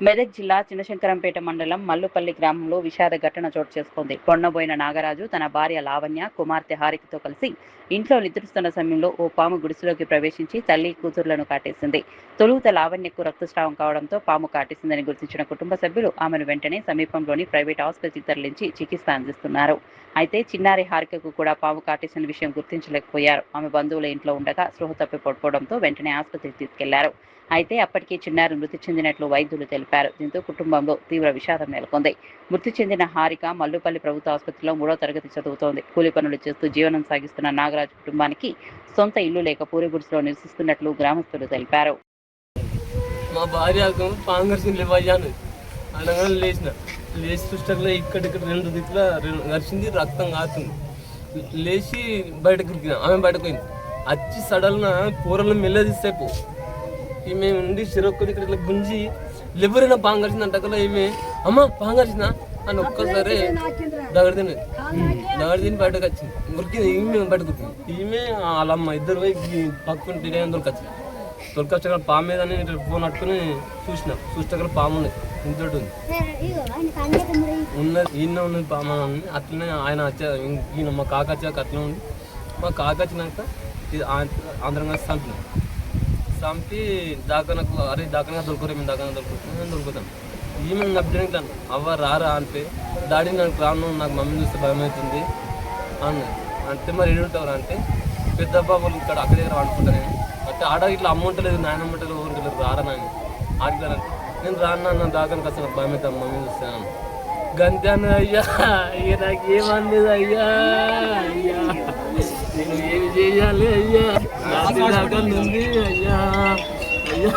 మెదక్ జిల్లా చినశంకరంపేట మండలం మల్లుపల్లి గ్రామంలో విషాద ఘటన చోటు చేసుకుంది. కొండబోయిన నాగరాజు తన భార్య లావణ్య, కుమార్తె హారికతో కలిసి ఇంట్లో నిద్రిస్తున్న సమయంలో ఓ పాము గుడిసెలోకి ప్రవేశించి తల్లి, కూతుర్లను కాటేసింది. తొలుత లావణ్యకు రక్తస్రావం కావడంతో పాము కాటేసిందని గుర్తించిన కుటుంబ సభ్యులు ఆమెను వెంటనే సమీపంలోని ప్రైవేట్ ఆసుపత్రికి తరలించి చికిత్స అందిస్తున్నారు. అయితే చిన్నారి హారికకు కూడా పాము కాటేసిన విషయం గుర్తించలేకపోయారు. ఆమె బంధువుల ఇంట్లో ఉండగా స్పృహ తప్పి పడిపోవడంతో వెంటనే ఆసుపత్రికి తీసుకెళ్లారు. అయితే అప్పటికే చిన్నారి మృతి చెందినట్లు వైద్యులు తెలిపారు. దీంతో కుటుంబంలో తీవ్ర విషాదం నెలకొంది. మృతి చెందిన హారిక మల్లుపల్లి ప్రభుత్వ ఆసుపత్రిలో 3వ తరగతి చదువుతోంది. కూలి పనులు చేస్తూ జీవనం సాగిస్తున్న నాగరాజు కుటుంబానికి సొంత ఇల్లు లేక పూరి గుడిసెలో నివసిస్తున్నట్లు గ్రామస్తులు తెలిపారు. మా భార్యకు పాంగర్సింది లేవయ్యాను అనగానే లేచి సిస్టర్లో ఇక్కడిక్కడ 2 దిక్కుల నరిచింది, రక్తం కాస్తుంది. లేచి బయటకు ఉరికినా, ఆమె బయటకు పోయింది. వచ్చి సడల్న పూరలను మెల్లదీసేపు ఈమె ఉండి చిరొక్కది ఇక్కడ ఇట్లా గుంజి ఎవరైనా పాంగరిచింది అంటకల్లా ఈమె అమ్మ పాంగరిచిందా అని ఒక్కసారి దగడితిని బయటకు వచ్చింది. ఉరికింది, ఈమె బయటకు ఉరికింది. ఈమె వాళ్ళమ్మ ఇద్దరు పోయి పక్కన తిరిగి దొరకొచ్చాక పాము మీద ఫోన్ పట్టుకుని చూసినాక పాము ఉన్నది, ఇంతటి ఉంది ఈయన ఉన్నది పాము అని. అట్లనే ఆయన వచ్చా, ఈయన మా కాక వచ్చాక అట్లా ఉంది. మా కాక వచ్చినాక అందరం కలిసి చంపి దాకనకు దాకనగా దొరకరు, మేము దాకన దొరుకుతాం. ఈమె అభ్యర్థిస్తాను అవ్వ రారా అంటే డాడీ నాకు రాను, నాకు మమ్మీ చూస్తే భయం అవుతుంది అన్నది. అంటే మరి ఏడుంటారు అంటే పెద్ద బాబులు ఇక్కడ అక్కడ దగ్గర అనుకుంటాను నేను. అంటే ఆడ ఇట్లా అమ్మ ఉంటలేదు, నాయన ఉంటలేదు, ఊరుంటలేదు, రారా నాయన ఆడికి నేను రాను దాకనకు వస్తాను, భయం అవుతాను మమ్మీ చూస్తాను గంతాను. అయ్యా ఇక నాకు ఏమనలేదు అయ్యా, అయ్యా నేను ఏమి చేయాలి అయ్యా, ఉంది అయ్యా, అయ్యా.